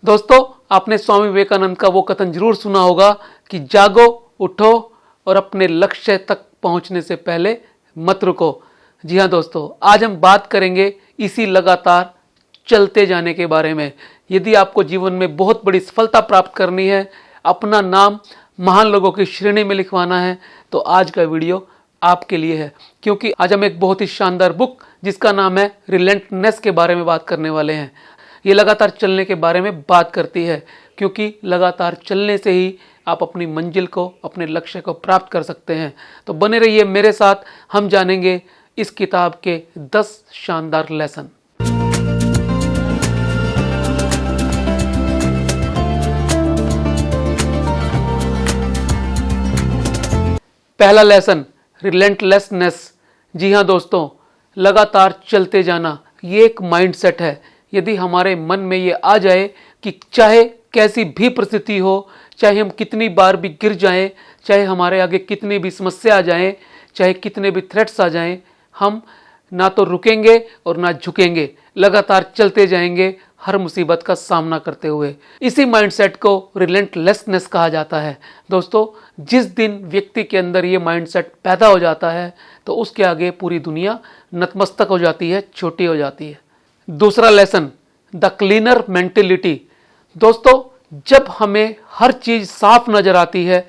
दोस्तों, आपने स्वामी विवेकानंद का वो कथन जरूर सुना होगा कि जागो, उठो और अपने लक्ष्य तक पहुंचने से पहले मत रुको। जी हाँ दोस्तों, आज हम बात करेंगे इसी लगातार चलते जाने के बारे में। यदि आपको जीवन में बहुत बड़ी सफलता प्राप्त करनी है, अपना नाम महान लोगों की श्रेणी में लिखवाना है, तो आज का वीडियो आपके लिए है। क्योंकि आज हम एक बहुत ही शानदार बुक जिसका नाम है रिलेंटनेस के बारे में बात करने वाले हैं। ये लगातार चलने के बारे में बात करती है, क्योंकि लगातार चलने से ही आप अपनी मंजिल को, अपने लक्ष्य को प्राप्त कर सकते हैं। तो बने रहिए मेरे साथ, हम जानेंगे इस किताब के 10 शानदार लेसन। पहला लेसन, रिलेंटलेसनेस। जी हाँ दोस्तों, लगातार चलते जाना ये एक माइंडसेट है। यदि हमारे मन में ये आ जाए कि चाहे कैसी भी परिस्थिति हो, चाहे हम कितनी बार भी गिर जाएं, चाहे हमारे आगे कितनी भी समस्या आ जाएं, चाहे कितने भी थ्रेट्स आ जाएं, हम ना तो रुकेंगे और ना झुकेंगे, लगातार चलते जाएंगे हर मुसीबत का सामना करते हुए। इसी माइंडसेट को रिलेंटलेसनेस कहा जाता है। दोस्तों, जिस दिन व्यक्ति के अंदर ये माइंडसेट पैदा हो जाता है तो उसके आगे पूरी दुनिया नतमस्तक हो जाती है, छोटी हो जाती है। दूसरा लेसन, द क्लीनर मेंटेलिटी। दोस्तों, जब हमें हर चीज साफ नजर आती है,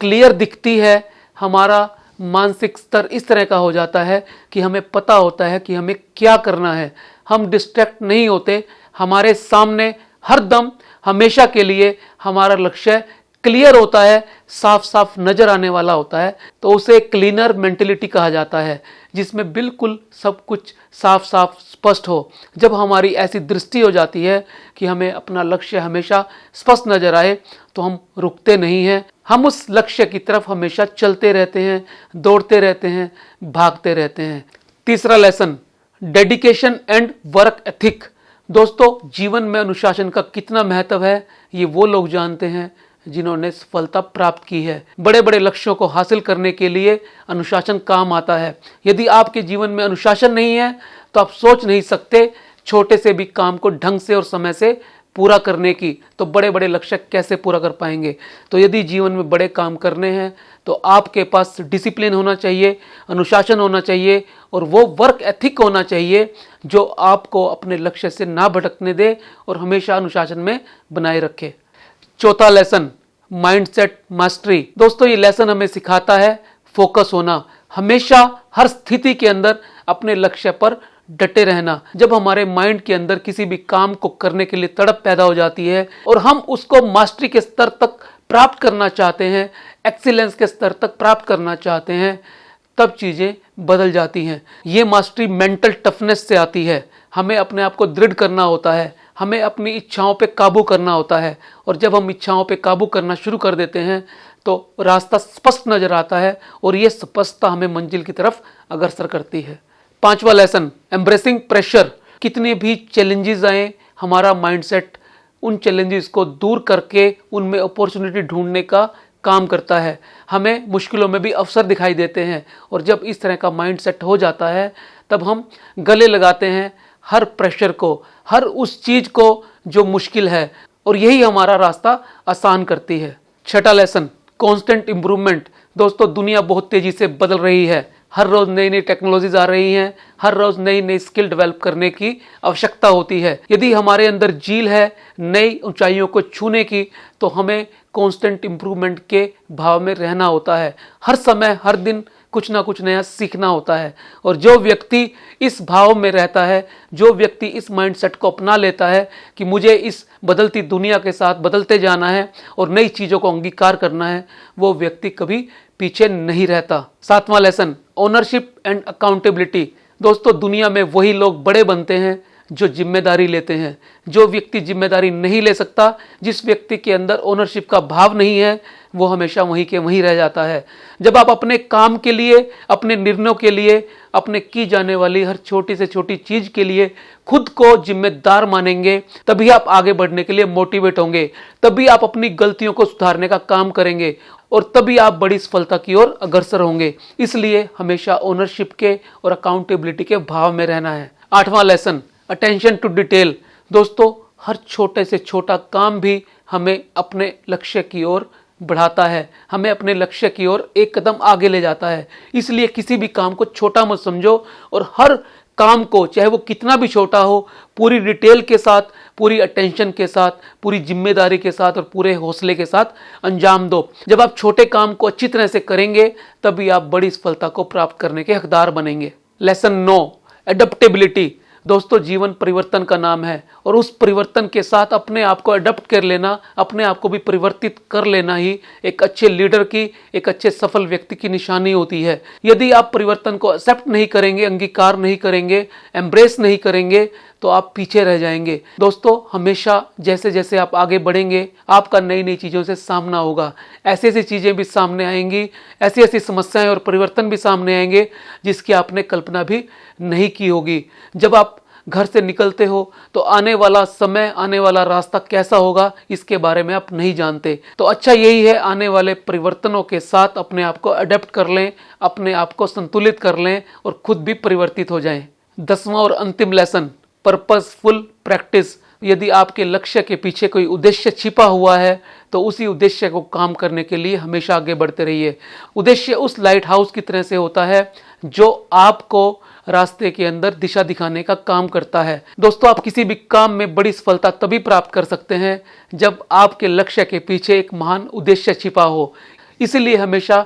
क्लियर दिखती है, हमारा मानसिक स्तर इस तरह का हो जाता है कि हमें पता होता है कि हमें क्या करना है, हम डिस्ट्रैक्ट नहीं होते, हमारे सामने हर दम हमेशा के लिए हमारा लक्ष्य क्लियर होता है, साफ साफ नजर आने वाला होता है, तो उसे क्लीनर मेंटेलिटी कहा जाता है, जिसमें बिल्कुल सब कुछ साफ साफ स्पष्ट हो। जब हमारी ऐसी दृष्टि हो जाती है कि हमें अपना लक्ष्य हमेशा स्पष्ट नजर आए, तो हम रुकते नहीं हैं, हम उस लक्ष्य की तरफ हमेशा चलते रहते हैं, दौड़ते रहते हैं, भागते रहते हैं। तीसरा lesson, dedication and work ethic. दोस्तों, जीवन में अनुशासन का कितना महत्व है ये वो लोग जानते हैं जिन्होंने सफलता प्राप्त की है। बड़े बड़े लक्ष्यों को हासिल करने के लिए अनुशासन काम आता है। यदि आपके जीवन में अनुशासन नहीं है तो आप सोच नहीं सकते छोटे से भी काम को ढंग से और समय से पूरा करने की, तो बड़े बड़े लक्ष्य कैसे पूरा कर पाएंगे। तो यदि जीवन में बड़े काम करने हैं तो आपके पास डिसिप्लिन होना चाहिए, अनुशासन होना चाहिए और वो वर्क एथिक होना चाहिए जो आपको अपने लक्ष्य से ना भटकने दे और हमेशा अनुशासन में बनाए रखे। चौथा लेसन, माइंडसेट मास्टरी। दोस्तों, ये लेसन हमें सिखाता है फोकस होना, हमेशा हर स्थिति के अंदर अपने लक्ष्य पर डटे रहना। जब हमारे माइंड के अंदर किसी भी काम को करने के लिए तड़प पैदा हो जाती है और हम उसको मास्टरी के स्तर तक प्राप्त करना चाहते हैं, एक्सीलेंस के स्तर तक प्राप्त करना चाहते हैं, तब चीजें बदल जाती हैं। ये मास्टरी मेंटल टफनेस से आती है। हमें अपने आप को दृढ़ करना होता है, हमें अपनी इच्छाओं पे काबू करना होता है, और जब हम इच्छाओं पे काबू करना शुरू कर देते हैं तो रास्ता स्पष्ट नजर आता है और ये स्पष्टता हमें मंजिल की तरफ अग्रसर करती है। पांचवा लेसन, एम्ब्रेसिंग प्रेशर। कितने भी चैलेंजेस आए, हमारा माइंडसेट उन चैलेंजेस को दूर करके उनमें अपॉर्चुनिटी ढूंढने का काम करता है। हमें मुश्किलों में भी अवसर दिखाई देते हैं, और जब इस तरह का माइंडसेट हो जाता है तब हम गले लगाते हैं हर प्रेशर को, हर उस चीज को जो मुश्किल है, और यही हमारा रास्ता आसान करती है। छठा लेसन, कांस्टेंट इंप्रूवमेंट। दोस्तों, दुनिया बहुत तेजी से बदल रही है, हर रोज नई नई टेक्नोलॉजीज आ रही हैं, हर रोज नई नई स्किल डेवलप करने की आवश्यकता होती है। यदि हमारे अंदर जील है नई ऊंचाइयों को छूने की, तो हमें कांस्टेंट इंप्रूवमेंट के भाव में रहना होता है। हर समय हर दिन कुछ ना कुछ नया सीखना होता है, और जो व्यक्ति इस भाव में रहता है, जो व्यक्ति इस माइंडसेट को अपना लेता है कि मुझे इस बदलती दुनिया के साथ बदलते जाना है और नई चीजों को अंगीकार करना है, वो व्यक्ति कभी पीछे नहीं रहता। सातवां लेसन, ओनरशिप एंड अकाउंटेबिलिटी। दोस्तों, दुनिया में वही लोग बड़े बनते हैं जो जिम्मेदारी लेते हैं। जो व्यक्ति जिम्मेदारी नहीं ले सकता, जिस व्यक्ति के अंदर ओनरशिप का भाव नहीं है, वो हमेशा वहीं के वहीं रह जाता है। जब आप अपने काम के लिए, अपने निर्णयों के लिए, अपने की जाने वाली हर छोटी से छोटी चीज के लिए खुद को जिम्मेदार मानेंगे, तभी आप आगे बढ़ने के लिए मोटिवेट होंगे, तभी आप अपनी गलतियों को सुधारने का काम करेंगे, और तभी आप बड़ी सफलता की ओर अग्रसर होंगे। इसलिए हमेशा ओनरशिप के और अकाउंटेबिलिटी के भाव में रहना है। आठवां लेसन, अटेंशन टू डिटेल। दोस्तों, हर छोटे से छोटा काम भी हमें अपने लक्ष्य की ओर बढ़ाता है, हमें अपने लक्ष्य की ओर एक कदम आगे ले जाता है। इसलिए किसी भी काम को छोटा मत समझो और हर काम को, चाहे वो कितना भी छोटा हो, पूरी डिटेल के साथ, पूरी अटेंशन के साथ, पूरी जिम्मेदारी के साथ और पूरे हौसले के साथ अंजाम दो। जब आप छोटे काम को अच्छी तरह से करेंगे तभी आप बड़ी सफलता को प्राप्त करने के हकदार बनेंगे। लेसन 9, एडप्टेबिलिटी। दोस्तों, जीवन परिवर्तन का नाम है और उस परिवर्तन के साथ अपने आप को अडॉप्ट कर लेना, अपने आप को भी परिवर्तित कर लेना ही एक अच्छे लीडर की, एक अच्छे सफल व्यक्ति की निशानी होती है। यदि आप परिवर्तन को एक्सेप्ट नहीं करेंगे, अंगीकार नहीं करेंगे, एम्ब्रेस नहीं करेंगे तो आप पीछे रह जाएंगे। दोस्तों, हमेशा जैसे जैसे आप आगे बढ़ेंगे आपका नई नई चीज़ों से सामना होगा। ऐसी ऐसी चीज़ें भी सामने आएंगी, ऐसी ऐसी समस्याएं और परिवर्तन भी सामने आएंगे जिसकी आपने कल्पना भी नहीं की होगी। जब आप घर से निकलते हो तो आने वाला समय, आने वाला रास्ता कैसा होगा इसके बारे में आप नहीं जानते। तो अच्छा यही है, आने वाले परिवर्तनों के साथ अपने आप को अडेप्ट कर लें, अपने आप को संतुलित कर लें और खुद भी परिवर्तित हो जाएं। 10वां और अंतिम लेसन, पर्पसफुल प्रैक्टिस। यदि आपके लक्ष्य के पीछे कोई उद्देश्य छिपा हुआ है तो उसी उद्देश्य को काम करने के लिए हमेशा आगे बढ़ते रहिए। उद्देश्य उस लाइट हाउस की तरह से होता है जो आपको रास्ते के अंदर दिशा दिखाने का काम करता है। दोस्तों, आप किसी भी काम में बड़ी सफलता तभी प्राप्त कर सकते हैं जब आपके लक्ष्य के पीछे एक महान उद्देश्य छिपा हो। इसलिए हमेशा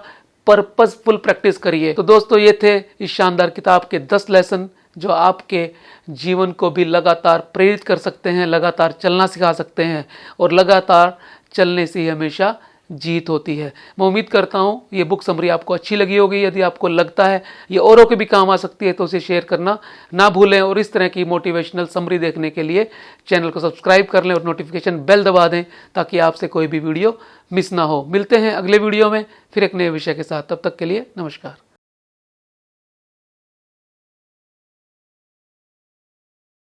पर्पसफुल प्रैक्टिस करिए। तो दोस्तों, ये थे इस शानदार किताब के 10 लेसन जो आपके जीवन को भी लगातार प्रेरित कर सकते हैं, लगातार चलना सिखा सकते हैं और लगातार चलने से ही हमेशा जीत होती है। मैं उम्मीद करता हूँ ये बुक समरी आपको अच्छी लगी होगी। यदि आपको लगता है ये औरों के भी काम आ सकती है तो उसे शेयर करना ना भूलें और इस तरह की मोटिवेशनल समरी देखने के लिए चैनल को सब्सक्राइब कर लें और नोटिफिकेशन बेल दबा दें ताकि आपसे कोई भी वीडियो मिस ना हो। मिलते हैं अगले वीडियो में फिर एक नए विषय के साथ। तब तक के लिए नमस्कार।